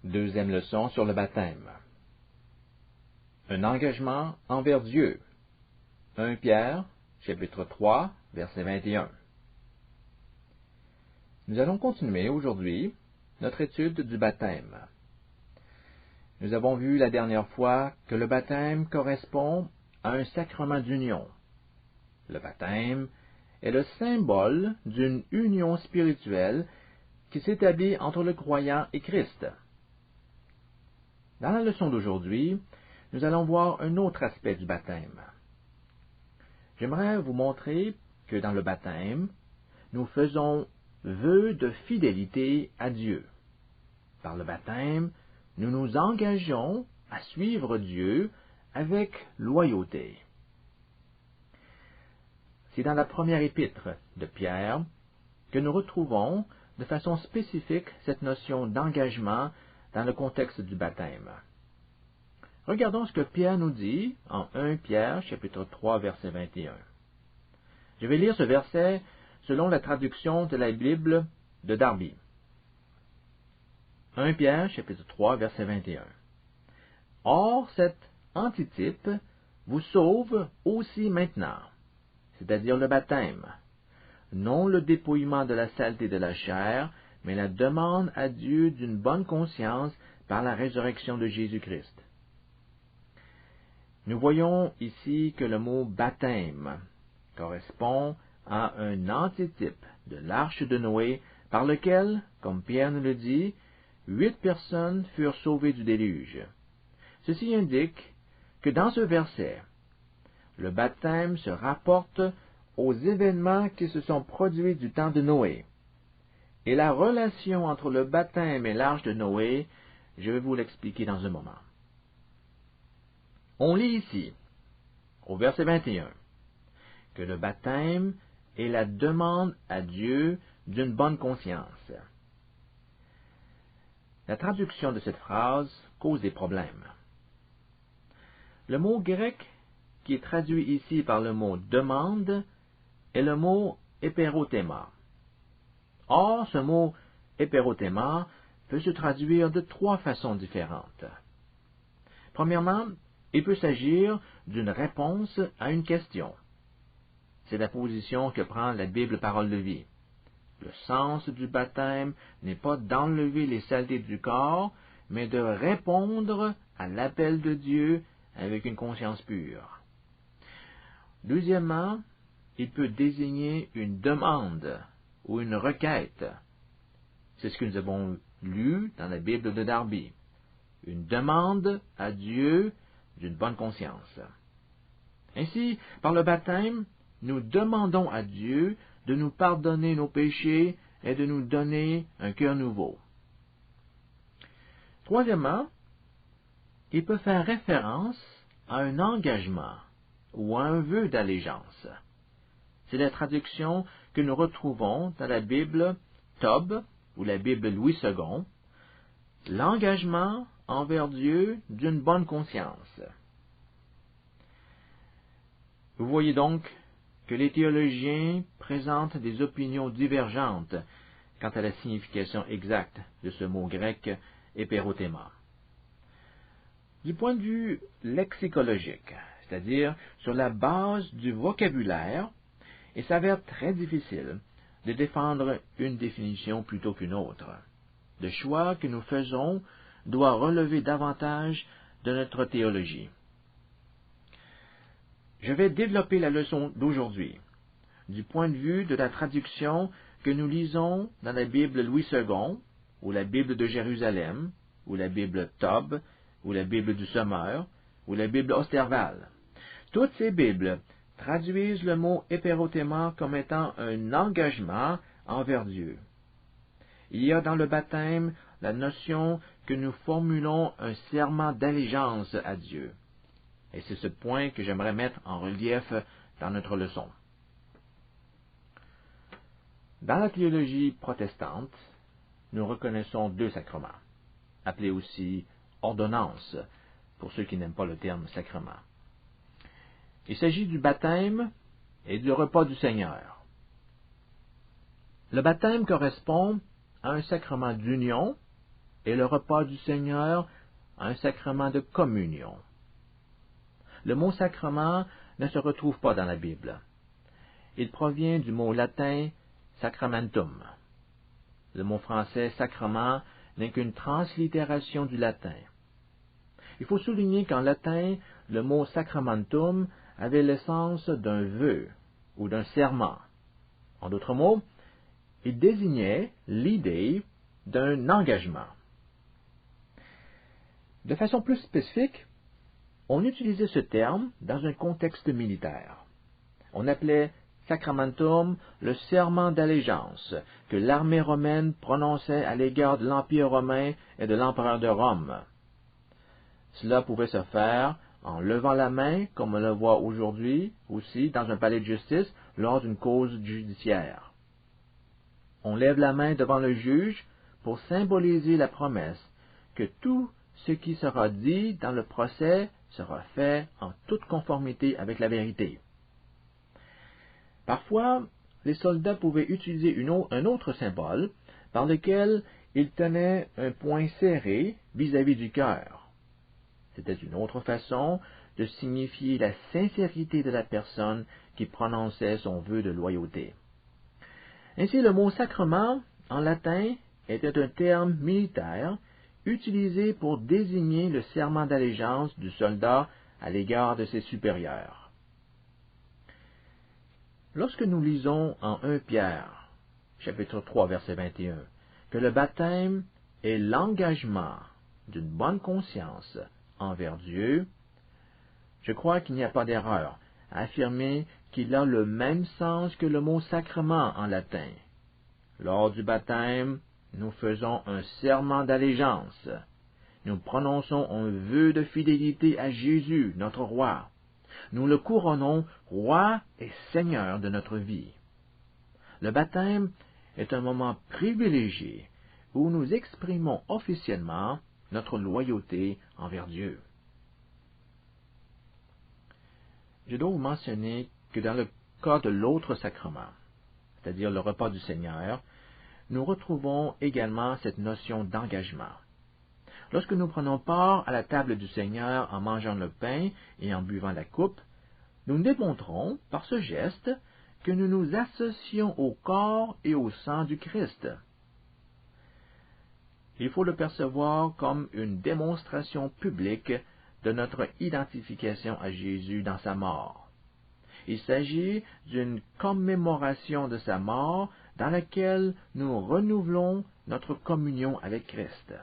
Deuxième leçon sur le baptême. Un engagement envers Dieu. 1 Pierre, chapitre 3, verset 21. Nous allons continuer aujourd'hui notre étude du baptême. Nous avons vu la dernière fois que le baptême correspond à un sacrement d'union. Le baptême est le symbole d'une union spirituelle qui s'établit entre le croyant et Christ. Dans la leçon d'aujourd'hui, nous allons voir un autre aspect du baptême. J'aimerais vous montrer que dans le baptême, nous faisons vœu de fidélité à Dieu. Par le baptême, nous nous engageons à suivre Dieu avec loyauté. C'est dans la première épître de Pierre que nous retrouvons de façon spécifique cette notion d'engagement dans le contexte du baptême. Regardons ce que Pierre nous dit en 1 Pierre, chapitre 3, verset 21. Je vais lire ce verset selon la traduction de la Bible de Darby. 1 Pierre, chapitre 3, verset 21. Or, cet antitype vous sauve aussi maintenant, c'est-à-dire le baptême, non le dépouillement de la saleté de la chair, mais la demande à Dieu d'une bonne conscience par la résurrection de Jésus-Christ. Nous voyons ici que le mot baptême correspond à un antitype de l'arche de Noé par lequel, comme Pierre nous le dit, 8 personnes furent sauvées du déluge. Ceci indique que dans ce verset, le baptême se rapporte aux événements qui se sont produits du temps de Noé. Et la relation entre le baptême et l'arche de Noé, je vais vous l'expliquer dans un moment. On lit ici, au verset 21, que le baptême est la demande à Dieu d'une bonne conscience. La traduction de cette phrase cause des problèmes. Le mot grec qui est traduit ici par le mot demande est le mot éperothéma. Or, ce mot éperothéma peut se traduire de 3 façons différentes. Premièrement, il peut s'agir d'une réponse à une question. C'est la position que prend la Bible Parole de vie. Le sens du baptême n'est pas d'enlever les saletés du corps, mais de répondre à l'appel de Dieu avec une conscience pure. Deuxièmement, il peut désigner une demande ou une requête. C'est ce que nous avons lu dans la Bible de Darby. Une demande à Dieu d'une bonne conscience. Ainsi, par le baptême, nous demandons à Dieu de nous pardonner nos péchés et de nous donner un cœur nouveau. Troisièmement, il peut faire référence à un engagement ou à un vœu d'allégeance. C'est la traduction que nous retrouvons dans la Bible Tob ou la Bible Louis II, l'engagement envers Dieu d'une bonne conscience. Vous voyez donc que les théologiens présentent des opinions divergentes quant à la signification exacte de ce mot grec éperothéma. Du point de vue lexicologique, c'est-à-dire sur la base du vocabulaire, il s'avère très difficile de défendre une définition plutôt qu'une autre. Le choix que nous faisons doit relever davantage de notre théologie. Je vais développer la leçon d'aujourd'hui du point de vue de la traduction que nous lisons dans la Bible Louis II, ou la Bible de Jérusalem, ou la Bible Tob, ou la Bible du Sommeur, ou la Bible Osterval. Toutes ces Bibles traduisent le mot éperothéma comme étant un engagement envers Dieu. Il y a dans le baptême la notion que nous formulons un serment d'allégeance à Dieu. Et c'est ce point que j'aimerais mettre en relief dans notre leçon. Dans la théologie protestante, nous reconnaissons 2 sacrements, appelés aussi ordonnances, pour ceux qui n'aiment pas le terme sacrement. Il s'agit du baptême et du repas du Seigneur. Le baptême correspond à un sacrement d'union et le repas du Seigneur un sacrement de communion. Le mot sacrement ne se retrouve pas dans la Bible. Il provient du mot latin sacramentum. Le mot français sacrement n'est qu'une translittération du latin. Il faut souligner qu'en latin, le mot sacramentum avait le sens d'un vœu ou d'un serment. En d'autres mots, il désignait l'idée d'un engagement. De façon plus spécifique, on utilisait ce terme dans un contexte militaire. On appelait sacramentum le serment d'allégeance que l'armée romaine prononçait à l'égard de l'Empire romain et de l'empereur de Rome. Cela pouvait se faire en levant la main, comme on le voit aujourd'hui aussi dans un palais de justice lors d'une cause judiciaire. On lève la main devant le juge pour symboliser la promesse que tout ce qui sera dit dans le procès sera fait en toute conformité avec la vérité. Parfois, les soldats pouvaient utiliser un autre symbole par lequel ils tenaient un poing serré vis-à-vis du cœur. C'était une autre façon de signifier la sincérité de la personne qui prononçait son vœu de loyauté. Ainsi, le mot sacrement, en latin, était un terme militaire utilisé pour désigner le serment d'allégeance du soldat à l'égard de ses supérieurs. Lorsque nous lisons en 1 Pierre, chapitre 3, verset 21, que le baptême est l'engagement d'une bonne conscience envers Dieu, je crois qu'il n'y a pas d'erreur à affirmer qu'il a le même sens que le mot sacrement en latin. Lors du baptême, nous faisons un serment d'allégeance. Nous prononçons un vœu de fidélité à Jésus, notre roi. Nous le couronnons roi et seigneur de notre vie. Le baptême est un moment privilégié où nous exprimons officiellement notre loyauté envers Dieu. Je dois vous mentionner que dans le cas de l'autre sacrement, c'est-à-dire le repas du Seigneur, nous retrouvons également cette notion d'engagement. Lorsque nous prenons part à la table du Seigneur en mangeant le pain et en buvant la coupe, nous démontrons par ce geste que nous nous associons au corps et au sang du Christ. Il faut le percevoir comme une démonstration publique de notre identification à Jésus dans sa mort. Il s'agit d'une commémoration de sa mort dans laquelle nous renouvelons notre communion avec Christ.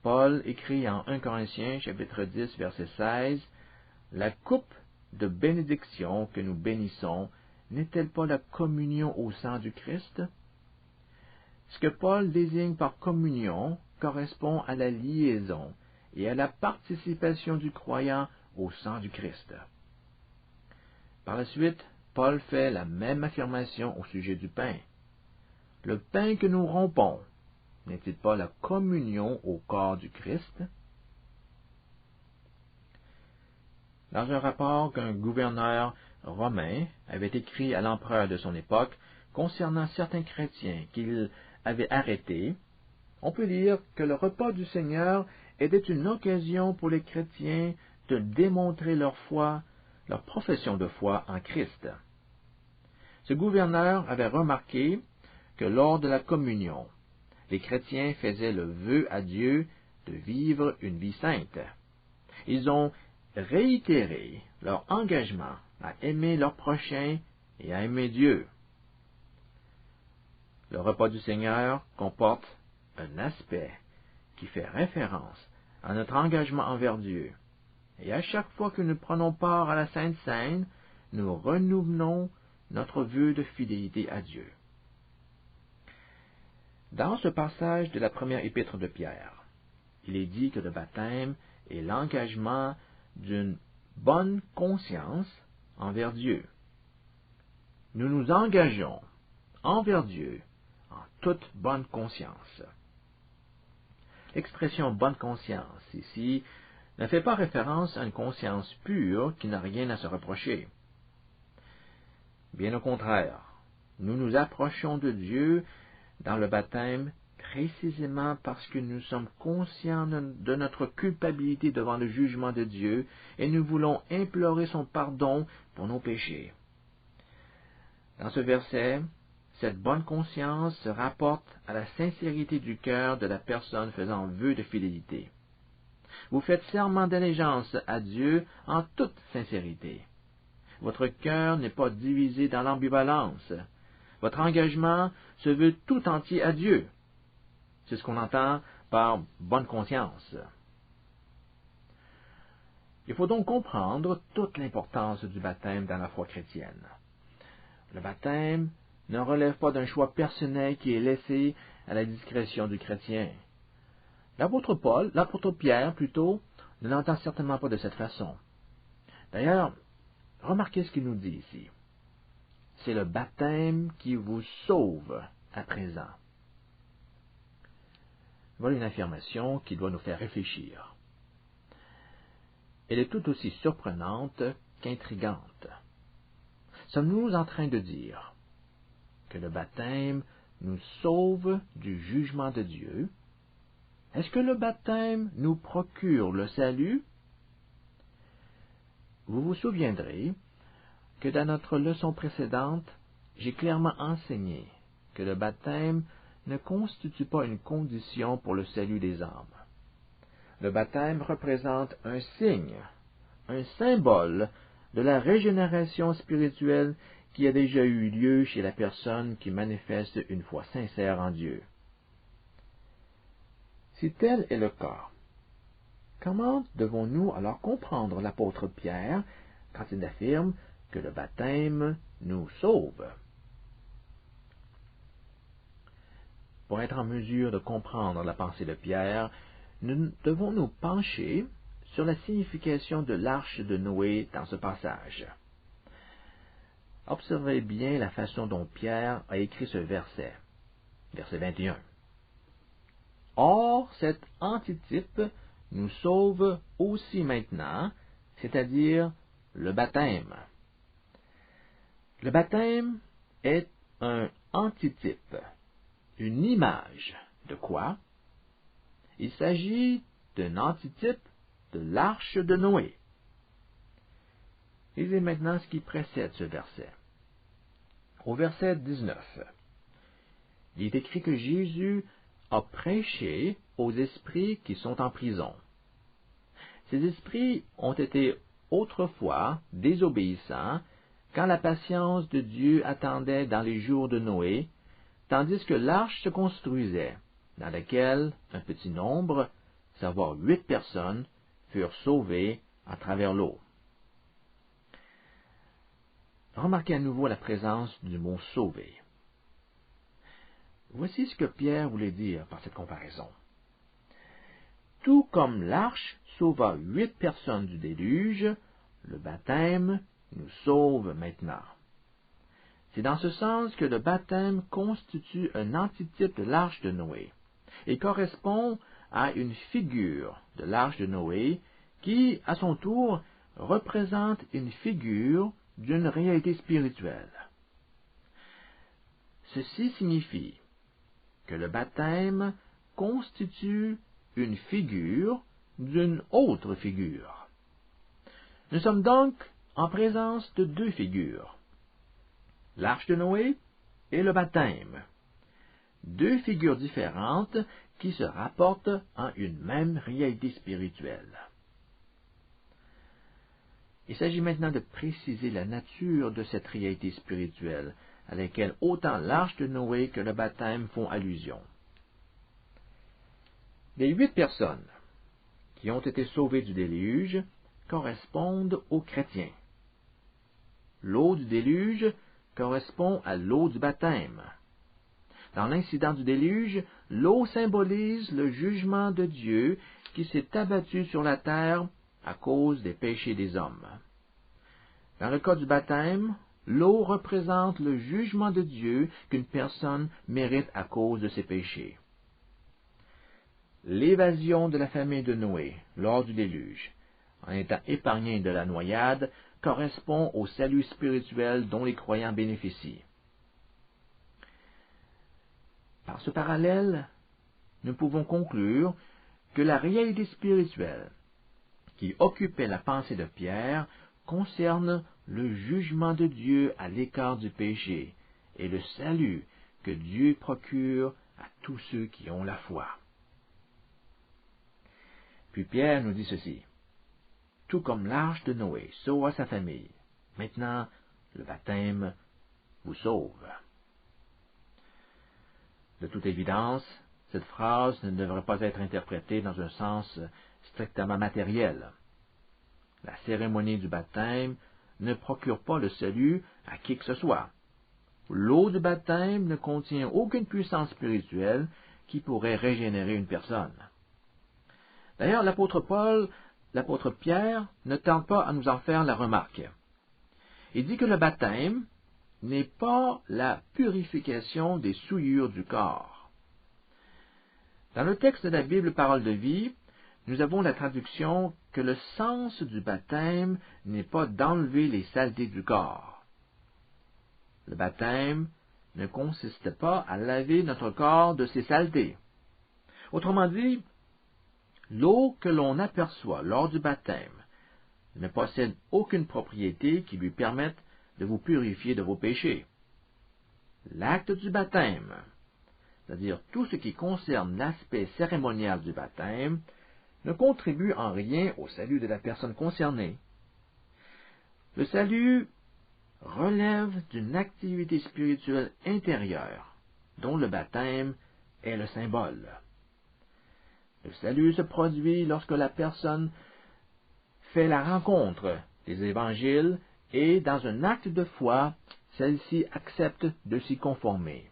Paul écrit en 1 Corinthiens, chapitre 10, verset 16, « La coupe de bénédiction que nous bénissons n'est-elle pas la communion au sang du Christ ?» Ce que Paul désigne par communion correspond à la liaison et à la participation du croyant au sang du Christ. Par la suite, Paul fait la même affirmation au sujet du pain. Le pain que nous rompons, n'est-il pas la communion au corps du Christ? Dans un rapport qu'un gouverneur romain avait écrit à l'empereur de son époque concernant certains chrétiens qu'il avait arrêtés, on peut lire que le repas du Seigneur était une occasion pour les chrétiens de démontrer leur foi, leur profession de foi en Christ. Ce gouverneur avait remarqué que lors de la communion, les chrétiens faisaient le vœu à Dieu de vivre une vie sainte. Ils ont réitéré leur engagement à aimer leur prochain et à aimer Dieu. Le repas du Seigneur comporte un aspect qui fait référence à notre engagement envers Dieu. Et à chaque fois que nous prenons part à la Sainte Seine, nous renouvelons notre vœu de fidélité à Dieu. Dans ce passage de la première épître de Pierre, il est dit que le baptême est l'engagement d'une bonne conscience envers Dieu. Nous nous engageons envers Dieu en toute bonne conscience. L'expression bonne conscience ici ne fait pas référence à une conscience pure qui n'a rien à se reprocher. Bien au contraire, nous nous approchons de Dieu dans le baptême précisément parce que nous sommes conscients de notre culpabilité devant le jugement de Dieu et nous voulons implorer son pardon pour nos péchés. Dans ce verset, cette bonne conscience se rapporte à la sincérité du cœur de la personne faisant vœu de fidélité. Vous faites serment d'allégeance à Dieu en toute sincérité. Votre cœur n'est pas divisé dans l'ambivalence. Votre engagement se veut tout entier à Dieu. C'est ce qu'on entend par bonne conscience. Il faut donc comprendre toute l'importance du baptême dans la foi chrétienne. Le baptême ne relève pas d'un choix personnel qui est laissé à la discrétion du chrétien. L'apôtre Pierre, plutôt, ne l'entend certainement pas de cette façon. D'ailleurs, remarquez ce qu'il nous dit ici. C'est le baptême qui vous sauve à présent. Voilà une affirmation qui doit nous faire réfléchir. Elle est tout aussi surprenante qu'intrigante. Sommes-nous en train de dire que le baptême nous sauve du jugement de Dieu? Est-ce que le baptême nous procure le salut? Vous vous souviendrez que dans notre leçon précédente, j'ai clairement enseigné que le baptême ne constitue pas une condition pour le salut des âmes. Le baptême représente un signe, un symbole de la régénération spirituelle qui a déjà eu lieu chez la personne qui manifeste une foi sincère en Dieu. Si tel est le cas, comment devons-nous alors comprendre l'apôtre Pierre quand il affirme que le baptême nous sauve? Pour être en mesure de comprendre la pensée de Pierre, nous devons nous pencher sur la signification de l'arche de Noé dans ce passage. Observez bien la façon dont Pierre a écrit ce verset. Verset 21. Or, cet antitype nous sauve aussi maintenant, c'est-à-dire le baptême. Le baptême est un antitype, une image de quoi? Il s'agit d'un antitype de l'arche de Noé. Lisez maintenant ce qui précède ce verset. Au verset 19, il est écrit que Jésus a prêché aux esprits qui sont en prison. Ces esprits ont été autrefois désobéissants quand la patience de Dieu attendait dans les jours de Noé, tandis que l'arche se construisait, dans laquelle un petit nombre, savoir 8 personnes, furent sauvées à travers l'eau. Remarquez à nouveau la présence du mot « sauver ». Voici ce que Pierre voulait dire par cette comparaison. Tout comme l'arche sauva 8 personnes du déluge, le baptême nous sauve maintenant. C'est dans ce sens que le baptême constitue un antitype de l'arche de Noé et correspond à une figure de l'arche de Noé qui, à son tour, représente une figure d'une réalité spirituelle. Ceci signifie que le baptême constitue une figure d'une autre figure. Nous sommes donc en présence de 2 figures, l'arche de Noé et le baptême, 2 figures différentes qui se rapportent en une même réalité spirituelle. Il s'agit maintenant de préciser la nature de cette réalité spirituelle à laquelle autant l'arche de Noé que le baptême font allusion. Les 8 personnes qui ont été sauvées du déluge correspondent aux chrétiens. L'eau du déluge correspond à l'eau du baptême. Dans l'incident du déluge, l'eau symbolise le jugement de Dieu qui s'est abattu sur la terre à cause des péchés des hommes. Dans le cas du baptême, l'eau représente le jugement de Dieu qu'une personne mérite à cause de ses péchés. L'évasion de la famille de Noé lors du déluge, en étant épargnée de la noyade, correspond au salut spirituel dont les croyants bénéficient. Par ce parallèle, nous pouvons conclure que la réalité spirituelle qui occupait la pensée de Pierre concerne le jugement de Dieu à l'écart du péché et le salut que Dieu procure à tous ceux qui ont la foi. Puis Pierre nous dit ceci: tout comme l'arche de Noé sauva sa famille, maintenant le baptême vous sauve. De toute évidence, cette phrase ne devrait pas être interprétée dans un sens strictement matériel. La cérémonie du baptême ne procure pas le salut à qui que ce soit. L'eau du baptême ne contient aucune puissance spirituelle qui pourrait régénérer une personne. D'ailleurs, l'apôtre Pierre ne tarde pas à nous en faire la remarque. Il dit que le baptême n'est pas la purification des souillures du corps. Dans le texte de la Bible Parole de vie, nous avons la traduction que le sens du baptême n'est pas d'enlever les saletés du corps. Le baptême ne consiste pas à laver notre corps de ses saletés. Autrement dit, l'eau que l'on aperçoit lors du baptême ne possède aucune propriété qui lui permette de vous purifier de vos péchés. L'acte du baptême, c'est-à-dire tout ce qui concerne l'aspect cérémonial du baptême, ne contribue en rien au salut de la personne concernée. Le salut relève d'une activité spirituelle intérieure, dont le baptême est le symbole. Le salut se produit lorsque la personne fait la rencontre des évangiles et, dans un acte de foi, celle-ci accepte de s'y conformer.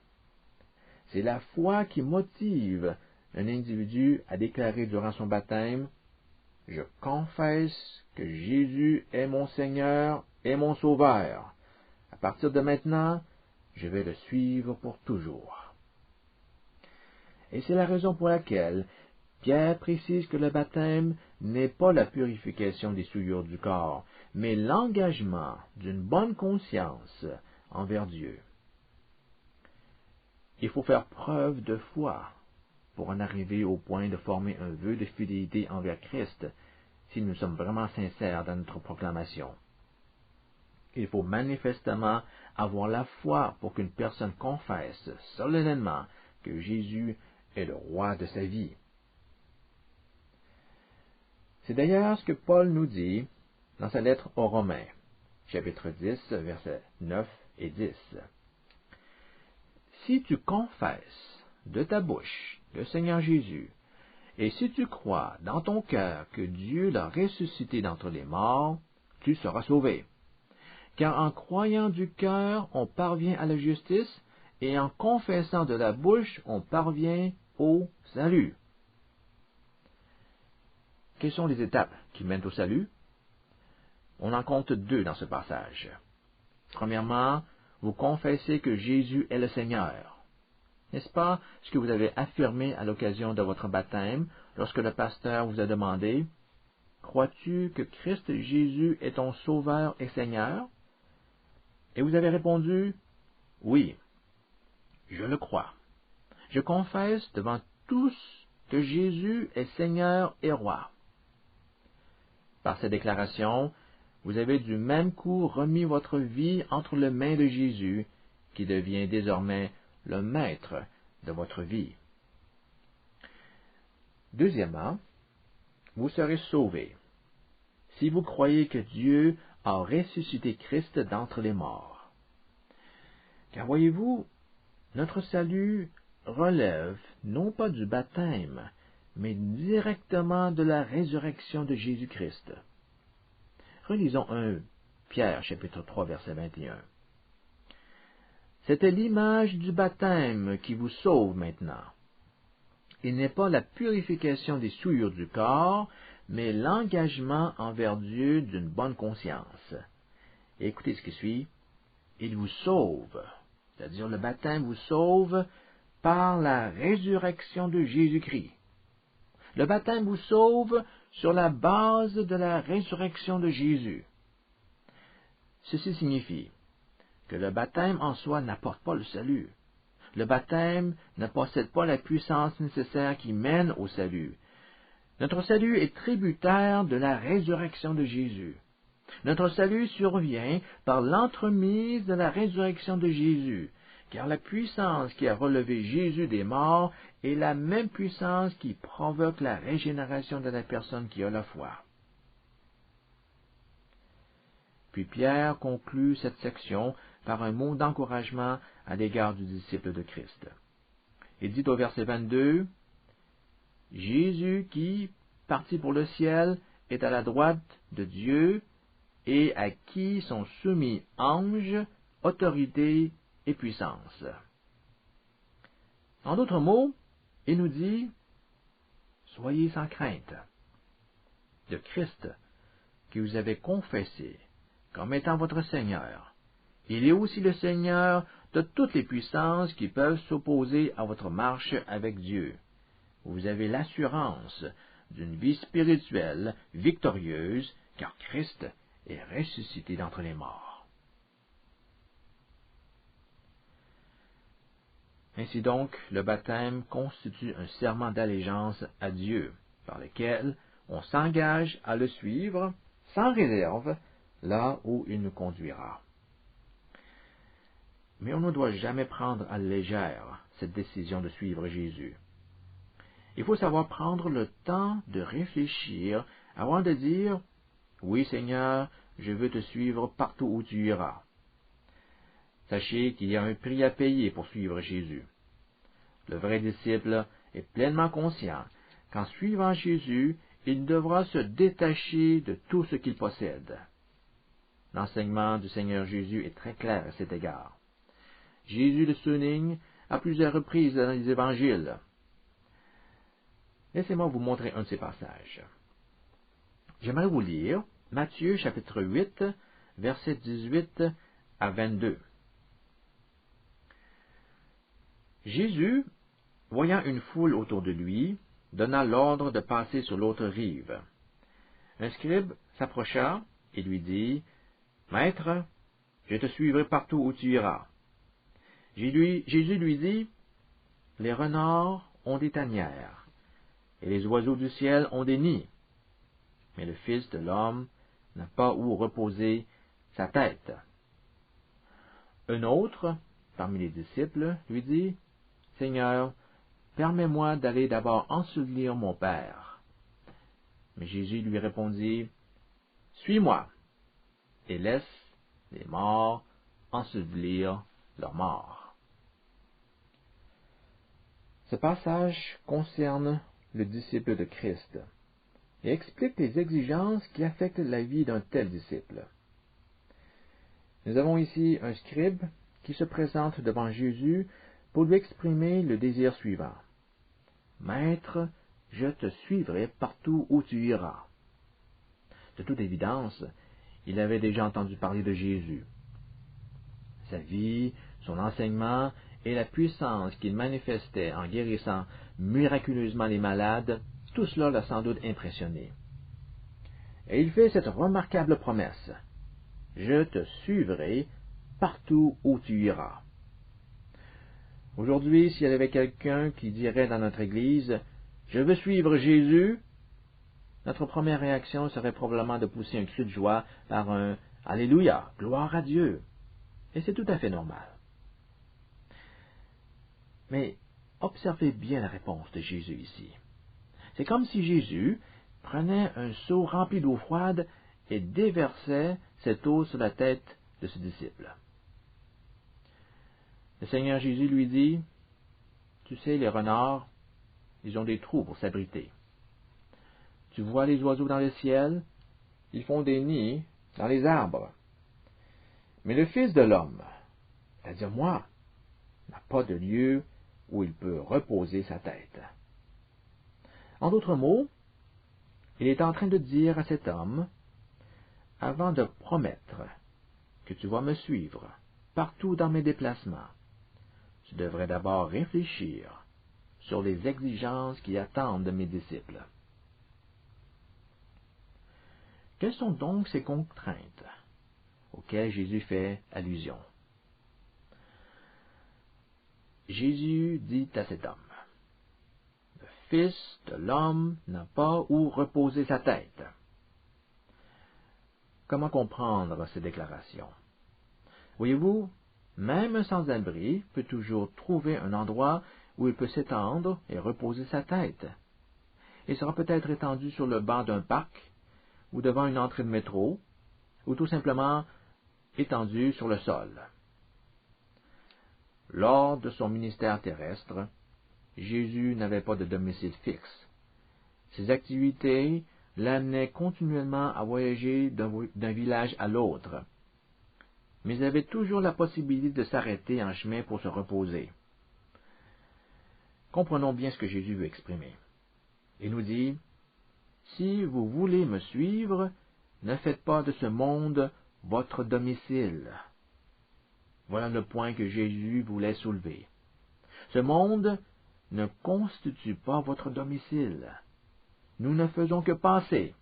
C'est la foi qui motive un individu à déclarer durant son baptême: « Je confesse que Jésus est mon Seigneur et mon Sauveur. À partir de maintenant, je vais le suivre pour toujours. » Et c'est la raison pour laquelle Pierre précise que le baptême n'est pas la purification des souillures du corps, mais l'engagement d'une bonne conscience envers Dieu. Il faut faire preuve de foi pour en arriver au point de former un vœu de fidélité envers Christ si nous sommes vraiment sincères dans notre proclamation. Il faut manifestement avoir la foi pour qu'une personne confesse solennellement que Jésus est le roi de sa vie. C'est d'ailleurs ce que Paul nous dit dans sa lettre aux Romains, chapitre 10, versets 9 et 10. Si tu confesses de ta bouche le Seigneur Jésus, et si tu crois dans ton cœur que Dieu l'a ressuscité d'entre les morts, tu seras sauvé. Car en croyant du cœur, on parvient à la justice, et en confessant de la bouche, on parvient au salut. Quelles sont les étapes qui mènent au salut? On en compte deux dans ce passage. Premièrement, vous confessez que Jésus est le Seigneur. N'est-ce pas ce que vous avez affirmé à l'occasion de votre baptême lorsque le pasteur vous a demandé: « Crois-tu que Christ Jésus est ton Sauveur et Seigneur? » Et vous avez répondu: « Oui, je le crois. Je confesse devant tous que Jésus est Seigneur et Roi. » Par cette déclaration, vous avez du même coup remis votre vie entre les mains de Jésus, qui devient désormais le maître de votre vie. Deuxièmement, vous serez sauvés si vous croyez que Dieu a ressuscité Christ d'entre les morts. Car voyez-vous, notre salut relève non pas du baptême, mais directement de la résurrection de Jésus-Christ. Relisons 1 Pierre, chapitre 3, verset 21. C'était l'image du baptême qui vous sauve maintenant. Il n'est pas la purification des souillures du corps, mais l'engagement envers Dieu d'une bonne conscience. Et écoutez ce qui suit. Il vous sauve, c'est-à-dire le baptême vous sauve par la résurrection de Jésus-Christ. Le baptême vous sauve sur la base de la résurrection de Jésus. Ceci signifie que le baptême en soi n'apporte pas le salut. Le baptême ne possède pas la puissance nécessaire qui mène au salut. Notre salut est tributaire de la résurrection de Jésus. Notre salut survient par l'entremise de la résurrection de Jésus, car la puissance qui a relevé Jésus des morts est la même puissance qui provoque la régénération de la personne qui a la foi. Puis Pierre conclut cette section par un mot d'encouragement à l'égard du disciple de Christ. Il dit au verset 22, « Jésus qui, parti pour le ciel, est à la droite de Dieu et à qui sont soumis anges, autorité et puissance. » En d'autres mots, il nous dit, « Soyez sans crainte. Le Christ que vous avez confessé comme étant votre Seigneur, il est aussi le Seigneur de toutes les puissances qui peuvent s'opposer à votre marche avec Dieu. Vous avez l'assurance d'une vie spirituelle victorieuse, car Christ est ressuscité d'entre les morts. » Ainsi donc, le baptême constitue un serment d'allégeance à Dieu, par lequel on s'engage à le suivre sans réserve là où il nous conduira. Mais on ne doit jamais prendre à la légère cette décision de suivre Jésus. Il faut savoir prendre le temps de réfléchir avant de dire « Oui, Seigneur, je veux te suivre partout où tu iras. » Sachez qu'il y a un prix à payer pour suivre Jésus. Le vrai disciple est pleinement conscient qu'en suivant Jésus, il devra se détacher de tout ce qu'il possède. L'enseignement du Seigneur Jésus est très clair à cet égard. Jésus le souligne à plusieurs reprises dans les évangiles. Laissez-moi vous montrer un de ces passages. J'aimerais vous lire Matthieu chapitre 8, versets 18 à 22. Jésus, voyant une foule autour de lui, donna l'ordre de passer sur l'autre rive. Un scribe s'approcha et lui dit, « Maître, je te suivrai partout où tu iras. » Jésus lui dit, « Les renards ont des tanières, et les oiseaux du ciel ont des nids, mais le Fils de l'homme n'a pas où reposer sa tête. » Un autre, parmi les disciples, lui dit, « Seigneur, permets-moi d'aller d'abord ensevelir mon Père. » Mais Jésus lui répondit, « Suis-moi, et laisse les morts ensevelir leurs morts. » Ce passage concerne le disciple de Christ et explique les exigences qui affectent la vie d'un tel disciple. Nous avons ici un scribe qui se présente devant Jésus pour lui exprimer le désir suivant. « Maître, je te suivrai partout où tu iras. » De toute évidence, il avait déjà entendu parler de Jésus. Sa vie, son enseignement et la puissance qu'il manifestait en guérissant miraculeusement les malades, tout cela l'a sans doute impressionné. Et il fait cette remarquable promesse. « Je te suivrai partout où tu iras. » Aujourd'hui, s'il y avait quelqu'un qui dirait dans notre Église, « Je veux suivre Jésus », notre première réaction serait probablement de pousser un cri de joie par un « Alléluia, gloire à Dieu ». Et c'est tout à fait normal. Mais observez bien la réponse de Jésus ici. C'est comme si Jésus prenait un seau rempli d'eau froide et déversait cette eau sur la tête de ce disciple. Le Seigneur Jésus lui dit, « Tu sais, les renards, ils ont des trous pour s'abriter. Tu vois les oiseaux dans le ciel, ils font des nids dans les arbres. Mais le Fils de l'homme, c'est-à-dire moi, n'a pas de lieu où il peut reposer sa tête. » En d'autres mots, il est en train de dire à cet homme, avant de promettre que tu vas me suivre partout dans mes déplacements, tu devrais d'abord réfléchir sur les exigences qui attendent de mes disciples. Quelles sont donc ces contraintes auxquelles Jésus fait allusion? Jésus dit à cet homme, « Le Fils de l'homme n'a pas où reposer sa tête. » Comment comprendre ces déclarations? Voyez-vous, même un sans-abri peut toujours trouver un endroit où il peut s'étendre et reposer sa tête. Il sera peut-être étendu sur le banc d'un parc, ou devant une entrée de métro, ou tout simplement étendu sur le sol. Lors de son ministère terrestre, Jésus n'avait pas de domicile fixe. Ses activités l'amenaient continuellement à voyager d'un village à l'autre, mais il avait toujours la possibilité de s'arrêter en chemin pour se reposer. Comprenons bien ce que Jésus veut exprimer. Il nous dit, « Si vous voulez me suivre, ne faites pas de ce monde votre domicile. » Voilà le point que Jésus voulait soulever. Ce monde ne constitue pas votre domicile. Nous ne faisons que passer.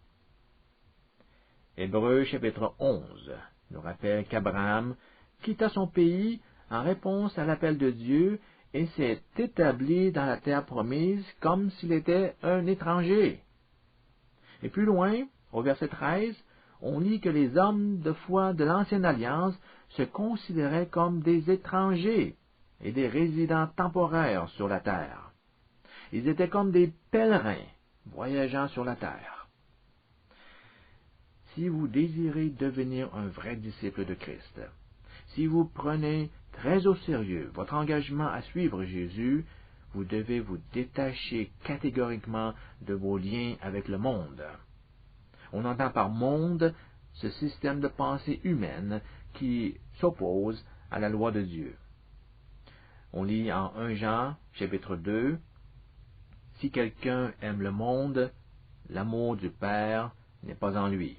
Hébreux chapitre 11 nous rappelle qu'Abraham quitta son pays en réponse à l'appel de Dieu et s'est établi dans la terre promise comme s'il était un étranger. Et plus loin, au verset 13, on lit que les hommes de foi de l'Ancienne Alliance se considéraient comme des étrangers et des résidents temporaires sur la terre. Ils étaient comme des pèlerins voyageant sur la terre. Si vous désirez devenir un vrai disciple de Christ, si vous prenez très au sérieux votre engagement à suivre Jésus, vous devez vous détacher catégoriquement de vos liens avec le monde. On entend par monde ce système de pensée humaine qui s'oppose à la loi de Dieu. On lit en 1 Jean, chapitre 2, « Si quelqu'un aime le monde, l'amour du Père n'est pas en lui. »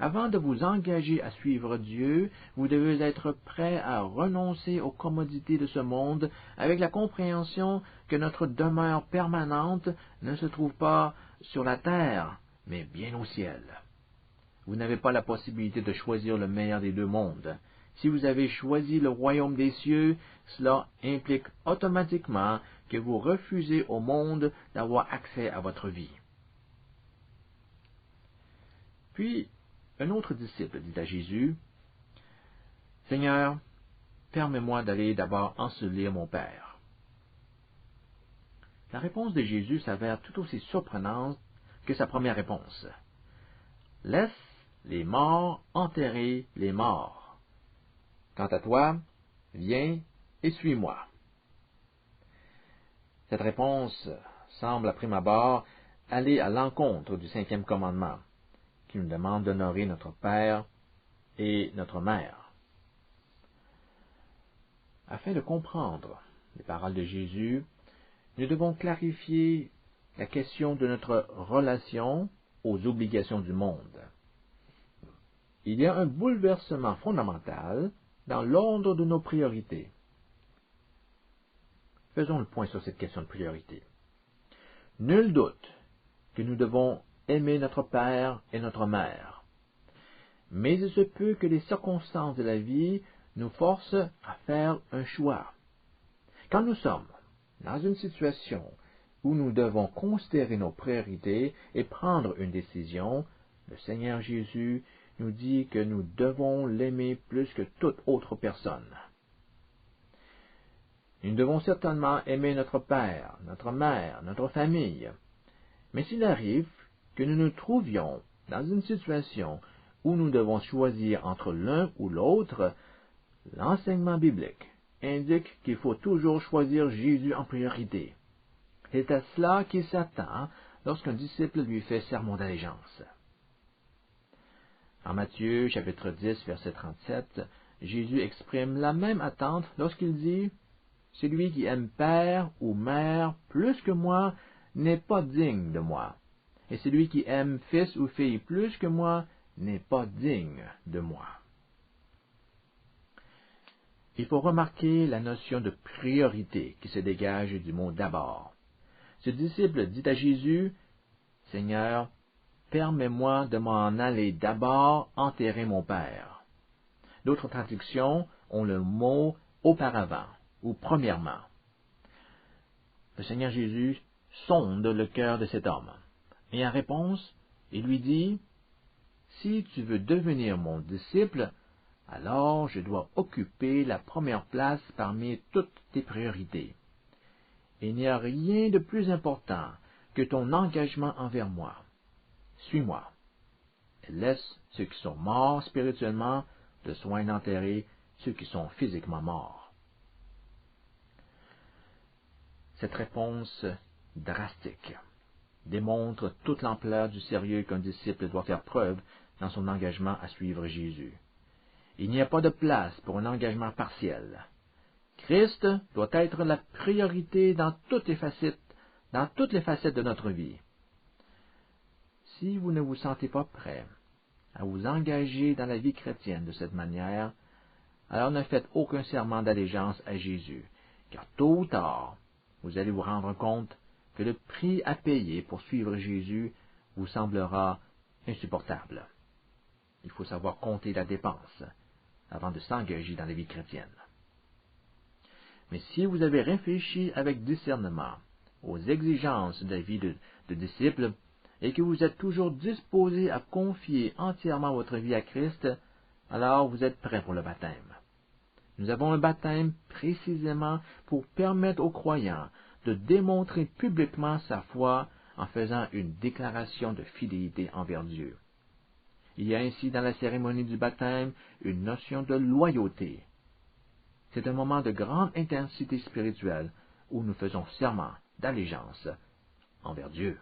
Avant de vous engager à suivre Dieu, vous devez être prêt à renoncer aux commodités de ce monde avec la compréhension que notre demeure permanente ne se trouve pas sur la terre, mais bien au ciel. Vous n'avez pas la possibilité de choisir le meilleur des deux mondes. Si vous avez choisi le royaume des cieux, cela implique automatiquement que vous refusez au monde d'avoir accès à votre vie. Puis, un autre disciple dit à Jésus, « Seigneur, permets-moi d'aller d'abord ensevelir mon Père. » La réponse de Jésus s'avère tout aussi surprenante que sa première réponse. « Laisse les morts enterrer les morts. Quant à toi, viens et suis-moi. » Cette réponse semble à prime abord aller à l'encontre du 5e commandement, qui nous demande d'honorer notre Père et notre Mère. Afin de comprendre les paroles de Jésus, nous devons clarifier la question de notre relation aux obligations du monde. Il y a un bouleversement fondamental dans l'ordre de nos priorités. Faisons le point sur cette question de priorité. Nul doute que nous devons aimer notre Père et notre Mère. Mais il se peut que les circonstances de la vie nous forcent à faire un choix. Quand nous sommes dans une situation où nous devons considérer nos priorités et prendre une décision, le Seigneur Jésus nous dit que nous devons l'aimer plus que toute autre personne. Nous devons certainement aimer notre Père, notre Mère, notre famille. Mais s'il arrive que nous nous trouvions dans une situation où nous devons choisir entre l'un ou l'autre, l'enseignement biblique indique qu'il faut toujours choisir Jésus en priorité. C'est à cela qu'il s'attend lorsqu'un disciple lui fait serment d'allégeance. En Matthieu, chapitre 10, verset 37, Jésus exprime la même attente lorsqu'il dit « Celui qui aime père ou mère plus que moi n'est pas digne de moi. Et celui qui aime fils ou fille plus que moi n'est pas digne de moi. » Il faut remarquer la notion de priorité qui se dégage du mot « d'abord ». Ce disciple dit à Jésus, « Seigneur, permets-moi de m'en aller d'abord enterrer mon Père. » D'autres traductions ont le mot « auparavant ». ou premièrement? Le Seigneur Jésus sonde le cœur de cet homme. Et en réponse, il lui dit, « Si tu veux devenir mon disciple, alors je dois occuper la première place parmi toutes tes priorités. Il n'y a rien de plus important que ton engagement envers moi. Suis-moi. Et laisse ceux qui sont morts spirituellement de soin d'enterrer ceux qui sont physiquement morts. » Cette réponse drastique démontre toute l'ampleur du sérieux qu'un disciple doit faire preuve dans son engagement à suivre Jésus. Il n'y a pas de place pour un engagement partiel. Christ doit être la priorité dans toutes les facettes de notre vie. Si vous ne vous sentez pas prêt à vous engager dans la vie chrétienne de cette manière, alors ne faites aucun serment d'allégeance à Jésus, car tôt ou tard, vous allez vous rendre compte que le prix à payer pour suivre Jésus vous semblera insupportable. Il faut savoir compter la dépense avant de s'engager dans la vie chrétienne. Mais si vous avez réfléchi avec discernement aux exigences de la vie de disciple et que vous êtes toujours disposé à confier entièrement votre vie à Christ, alors vous êtes prêt pour le baptême. Nous avons un baptême précisément pour permettre aux croyants de démontrer publiquement sa foi en faisant une déclaration de fidélité envers Dieu. Il y a ainsi dans la cérémonie du baptême une notion de loyauté. C'est un moment de grande intensité spirituelle où nous faisons serment d'allégeance envers Dieu.